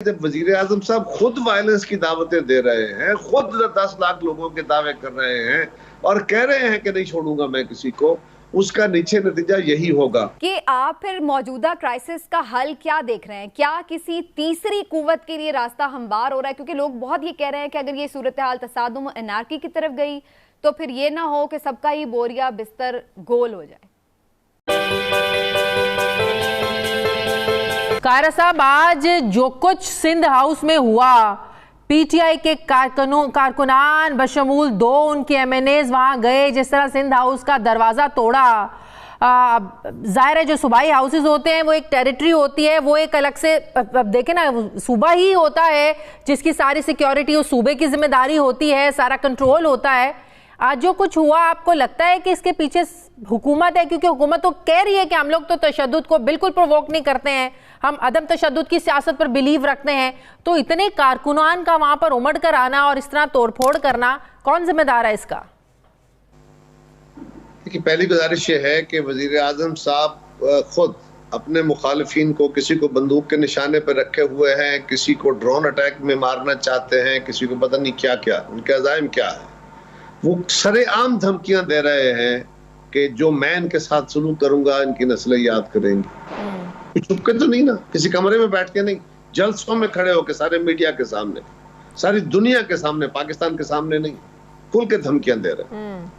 जब वजीर आजम साहब खुद वायलेंस की दावतें दे रहे हैं, खुद 10 लाख लोगों के दावे कर रहे हैं और कह रहे हैं कि नहीं छोड़ूंगा मैं किसी को, उसका नीचे नतीजा यही होगा। कि आप फिर मौजूदा क्राइसिस का हल क्या देख रहे हैं? क्या किसी तीसरी कुव्वत के लिए रास्ता हमवार हो रहा है? क्योंकि लोग बहुत ये कह रहे हैं कि अगर ये सूरत हाल तसादुम एनार्की की तरफ गई तो फिर ये ना हो कि सबका ही बोरिया बिस्तर गोल हो जाए। कायरा साहब, आज जो कुछ सिंध हाउस में हुआ, पीटीआई के कारकुनान बशमूल 2 उनके एमएनएज वहां गए, जिस तरह सिंध हाउस का दरवाजा तोड़ा। जाहिर है जो सूबाई हाउसेज होते हैं वो एक टेरिटरी होती है, वो एक अलग से देखे ना, सूबा ही होता है जिसकी सारी सिक्योरिटी उस सूबे की जिम्मेदारी होती है, सारा कंट्रोल होता है। आज जो कुछ हुआ, आपको लगता है कि इसके पीछे हुकूमत है? क्योंकि हुकूमत तो कह रही है कि हम लोग तो तशद्दुद को बिल्कुल प्रोवोक नहीं करते हैं, हम अदम तशद्दुद की सियासत पर बिलीव रखते हैं। तो इतने कारकुनान का वहां पर उमड़ कर आना और इस तरह तोड़फोड़ करना, कौन जिम्मेदार है इसका? देखिए, पहली गुजारिश ये है कि वजीर आजम साहब खुद अपने मुखालिफिन को, किसी को बंदूक के निशाने पर रखे हुए हैं, किसी को ड्रोन अटैक में मारना चाहते हैं, किसी को पता नहीं क्या क्या, उनके अज़ाइम क्या है। वो सरेआम धमकियां दे रहे हैं कि जो मैं इनके साथ सलूक करूंगा इनकी नस्लें याद करेंगी। छुप के तो नहीं ना, किसी कमरे में बैठ के नहीं, जलसों में खड़े होकर सारे मीडिया के सामने, सारी दुनिया के सामने, पाकिस्तान के सामने नहीं, खुल के धमकियां दे रहे हैं।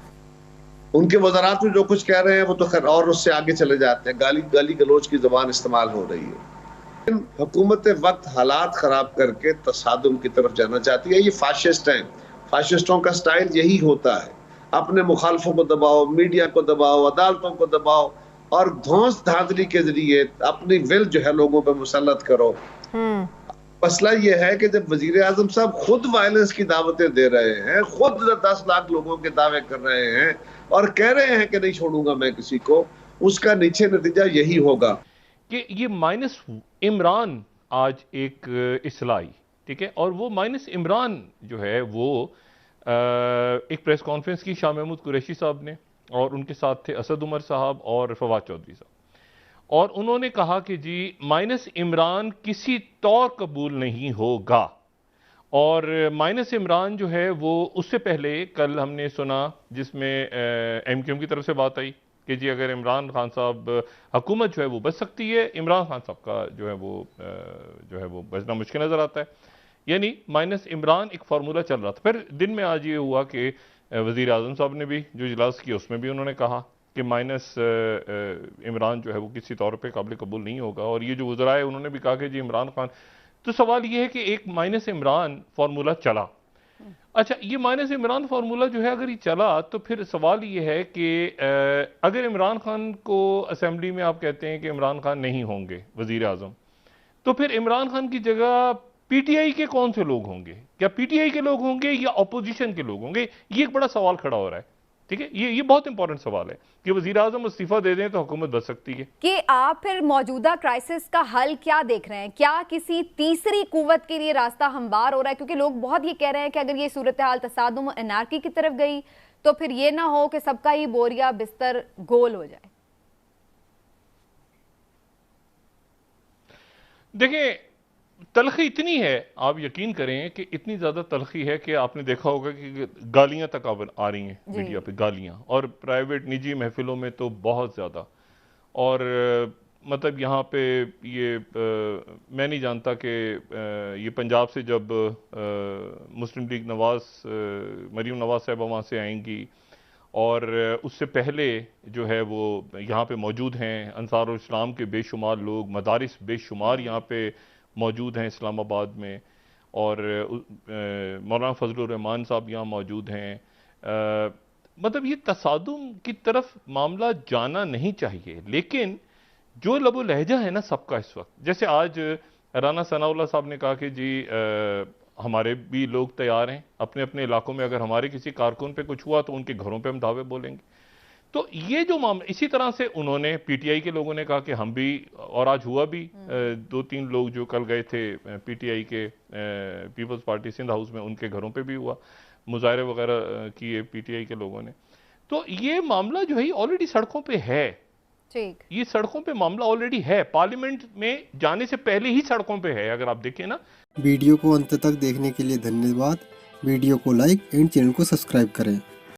उनके वज़ारात में जो कुछ कह रहे हैं वो तो खैर और उससे आगे चले जाते हैं, गाली गलोच की जबान इस्तेमाल हो रही है। हुकूमत वक्त हालात खराब करके तसादुम की तरफ जाना चाहती है। ये फाशिस्ट हैं, फाशिस्टों का स्टाइल यही होता है, अपने मुखालफों को दबाओ, मीडिया को दबाओ, अदालतों को दबाओ और धौंस धांधली के जरिए अपनी विल जो है लोगों पर मुसल्लत करो। मसला ये है कि जब वजीर आजम साहब खुद वायलेंस की दावतें दे रहे हैं, खुद 10 लाख लोगों के दावे कर रहे हैं और कह रहे हैं कि नहीं छोड़ूंगा मैं किसी को, उसका नीचे नतीजा यही होगा कि ये माइनस इमरान आज एक इस्लाही, ठीक है, और वो माइनस इमरान जो है वो एक प्रेस कॉन्फ्रेंस की शाह महमूद कुरैशी साहब ने, और उनके साथ थे असद उमर साहब और फवाद चौधरी साहब, और उन्होंने कहा कि जी माइनस इमरान किसी तौर कबूल नहीं होगा। और माइनस इमरान जो है वो उससे पहले कल हमने सुना जिसमें एमक्यूएम की तरफ से बात आई कि जी अगर इमरान खान साहब, हुकूमत जो है वो बच सकती है, इमरान खान साहब का जो है वो बचना मुश्किल नज़र आता है। यानी माइनस इमरान एक फार्मूला चल रहा था। फिर दिन में आज ये हुआ कि वज़ीर आज़म साहब ने भी जो इजलास किया उसमें भी उन्होंने कहा कि माइनस इमरान जो है वो किसी तौर पे काबिल कबूल नहीं होगा। और ये जो वज़रा है उन्होंने भी कहा कि जी इमरान खान, तो सवाल ये है कि एक माइनस इमरान फार्मूला चला, अच्छा ये माइनस इमरान फार्मूला जो है अगर ये चला तो फिर सवाल ये है कि अगर इमरान खान को असेंबली में आप कहते हैं कि इमरान खान नहीं होंगे वज़ीर आज़म, तो फिर इमरान खान की जगह पीटीआई के कौन से लोग होंगे? क्या पीटीआई के लोग होंगे या अपोजिशन के लोग होंगे? ये एक बड़ा सवाल खड़ा हो रहा है, ठीक है, ये बहुत इंपॉर्टेंट सवाल है कि वज़ीर आज़म इस्तीफा दे दें तो हुकूमत बच सकती है। कि आप फिर मौजूदा क्राइसिस का हल क्या देख रहे हैं? क्या किसी तीसरी कुव्वत के लिए रास्ता हमवार हो रहा है? क्योंकि लोग बहुत ये कह रहे हैं कि अगर ये सूरत हाल तसादुम एनार्की की तरफ गई तो फिर ये ना हो कि सबका ही बोरिया बिस्तर गोल हो जाए। देखिए, तलखी इतनी है, आप यकीन करें कि इतनी ज्यादा तलखी है कि आपने देखा होगा कि गालियां तक आ रही हैं मीडिया पे, गालियां, और प्राइवेट निजी महफिलों में तो बहुत ज्यादा। और मतलब यहाँ पे ये मैं नहीं जानता कि ये पंजाब से जब मुस्लिम लीग मरीम नवाज साहबा वहाँ से आएंगी, और उससे पहले जो है वो यहाँ पे मौजूद हैं अंसारुल इस्लाम के बेशुमार लोग, मदारिस बेशुमार यहाँ पे मौजूद हैं इस्लामाबाद में, और मौलाना फजलुर रहमान साहब यहाँ मौजूद हैं। मतलब ये तसादुम की तरफ मामला जाना नहीं चाहिए, लेकिन जो लबो लहजा है ना सबका इस वक्त, जैसे आज राना सनाउल्लाह साहब ने कहा कि जी हमारे भी लोग तैयार हैं अपने अपने इलाकों में, अगर हमारे किसी कारकुन पे कुछ हुआ तो उनके घरों पे हम दावे बोलेंगे। तो ये जो मामला, इसी तरह से उन्होंने पीटीआई के लोगों ने कहा कि हम भी, और आज हुआ भी, 2-3 लोग जो कल गए थे पीटीआई के पीपल्स पार्टी सिंध हाउस में, उनके घरों पे भी हुआ, मुजाहरे वगैरह किए पीटीआई के लोगों ने। तो ये मामला जो है ऑलरेडी सड़कों पे है, ठीक। ये सड़कों पे मामला ऑलरेडी है, पार्लियामेंट में जाने से पहले ही सड़कों पे है, अगर आप देखें ना। वीडियो को अंत तक देखने के लिए धन्यवाद। वीडियो को लाइक एंड चैनल को सब्सक्राइब करें।